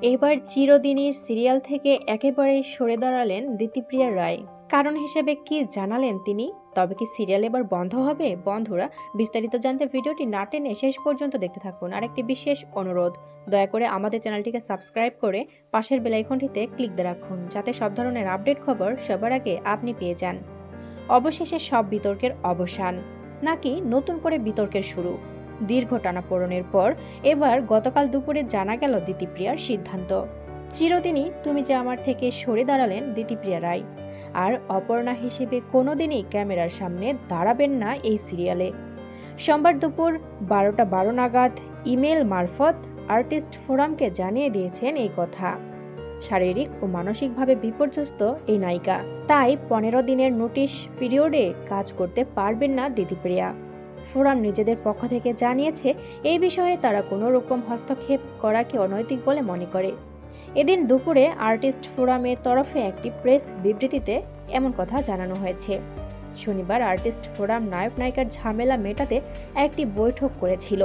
এবার চিরদিনের সিরিয়াল থেকে একেবারেই সরে দাঁড়ালেন দিতিপ্রিয়া রায়। কারণ হিসেবে কি জানালেন তিনি? তবে কি সিরিয়াল এবার বন্ধ হবে? বন্ধুরা, বিস্তারিত জানতে ভিডিওটি না টেনে শেষ পর্যন্ত দেখতে থাকুন। আর একটি বিশেষ অনুরোধ, দয়া করে আমাদের চ্যানেলটিকে সাবস্ক্রাইব করে পাশের বেল আইকনটিতে ক্লিক দিয়ে রাখুন, যাতে সব ধরনের আপডেট খবর সবার আগে আপনি পেয়ে যান। অবশেষে সব বিতর্কের অবসান, নাকি নতুন করে বিতর্কের শুরু? দীর্ঘ টানাপোড়েনের পর এবার গতকাল দুপুরে জানা গেল দিতিপ্রিয়ার সিদ্ধান্ত। চিরদিনই তুমি যে আমার থেকে সরে দাঁড়ালেন দিতিপ্রিয়া রায়, আর অপর্ণা হিসেবে কোনোদিনই ক্যামেরার সামনে দাঁড়াবেন না এই সিরিয়ালে। সোমবার দুপুর 12:12 নাগাদ ইমেল মারফত আর্টিস্ট ফোরামকে জানিয়ে দিয়েছেন এই কথা। শারীরিক ও মানসিকভাবে বিপর্যস্ত এই নায়িকা, তাই 15 দিনের নোটিশ পিরিয়ডে কাজ করতে পারবেন না দিতিপ্রিয়া। ফোরাম নিজেদের পক্ষ থেকে জানিয়েছে, এই বিষয়ে তারা কোনো রকম হস্তক্ষেপ করাকে অনৈতিক বলে মনে করে। এদিন দুপুরে আর্টিস্ট ফোরামের তরফে একটি প্রেস বিবৃতিতে এমন কথা জানানো হয়েছে। শনিবার আর্টিস্ট ফোরাম নায়ক নায়িকার ঝামেলা মেটাতে একটি বৈঠক করেছিল।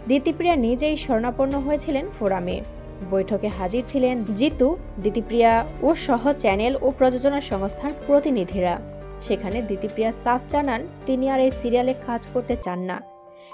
দিতিপ্রিয়া নিজেই শরণাপন্ন হয়েছিলেন ফোরামে। বৈঠকে হাজির ছিলেন জিতু, দিতিপ্রিয়া ও সহ চ্যানেল ও প্রযোজনা সংস্থার প্রতিনিধিরা। সেখানে দিতিপ্রিয়া সাফ জানান, তিনি আর এই সিরিয়ালে কাজ করতে চান না।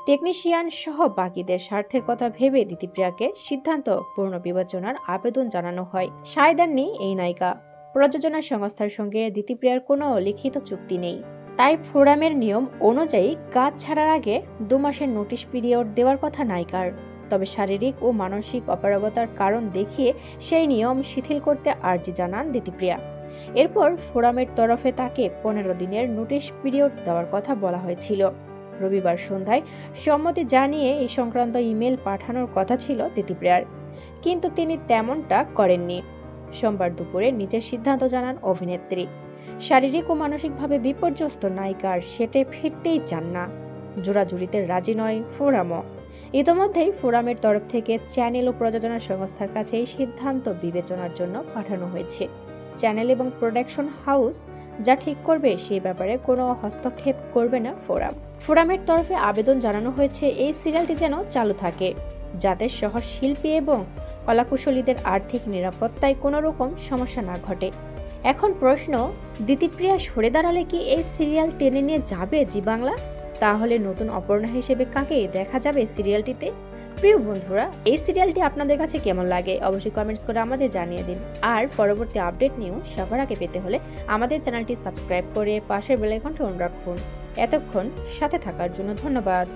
টেকনিশিয়ান সহ বাকিদের স্বার্থের কথা ভেবে দিতিপ্রিয়াকে সিদ্ধান্ত পুনর্বিবেচনার আবেদন জানানো হয়। সায় দেননি এই নায়িকা। প্রযোজনা সংস্থার সঙ্গে দিতিপ্রিয়ার কোনো লিখিত চুক্তি নেই, তাই ফোরামের নিয়ম অনুযায়ী কাজ ছাড়ার আগে 2 মাসের নোটিশ পিরিয়ড দেওয়ার কথা নায়িকার। তবে শারীরিক ও মানসিক অপারগতার কারণ দেখিয়ে সেই নিয়ম শিথিল করতে আর্জি জানান দিতিপ্রিয়া। এরপর ফোরামের তরফে তাকে 15 দিনের নোটিশ পিরিয়ড দেওয়ার কথা বলা হয়েছিল। রবিবার সন্ধ্যায় সম্মতি জানিয়ে এই সংক্রান্ত ইমেল পাঠানোর কথা ছিল দিতিপ্রিয়ার, কিন্তু তিনি তেমনটা করেননি। সোমবার দুপুরে নিজের সিদ্ধান্ত জানান অভিনেত্রী। শারীরিক ও মানসিকভাবে বিপর্যস্ত নায়িকার সেটে ফিরতেই চান না। জোড়াজুড়িতে রাজি নয় ফোরামও। ইতোমধ্যেই ফোরামের তরফ থেকে চ্যানেল ও প্রযোজনা সংস্থার কাছে এই সিদ্ধান্ত বিবেচনার জন্য পাঠানো হয়েছে। চ্যানেল এবং প্রোডাকশন হাউস যা ঠিক করবে সেই ব্যাপারে কোনো হস্তক্ষেপ করবে না ফোরাম। ফোরামের তরফে আবেদন জানানো হয়েছে এই সিরিয়ালটি যেন চালু থাকে, যাতে সহ শিল্পী এবং কলাকুশলীদের আর্থিক নিরাপত্তায় কোনো রকম সমস্যা না ঘটে। এখন প্রশ্ন, দিতিপ্রিয়া সরে দাঁড়ালে কি এই সিরিয়াল টেনে নিয়ে যাবে জি বাংলা? তাহলে নতুন অপর্ণা হিসেবে কাকে দেখা যাবে সিরিয়ালটিতে? প্রিয় বন্ধুরা, এই সিরিয়ালটি আপনাদের কাছে কেমন লাগে অবশ্যই কমেন্টস করে আমাদের জানিয়ে দিন। আর পরবর্তী আপডেট নিউজ সবার আগে পেতে হলে আমাদের চ্যানেলটি সাবস্ক্রাইব করে পাশের বেল আইকনটি অন রাখুন। এতক্ষণ সাথে থাকার জন্য ধন্যবাদ।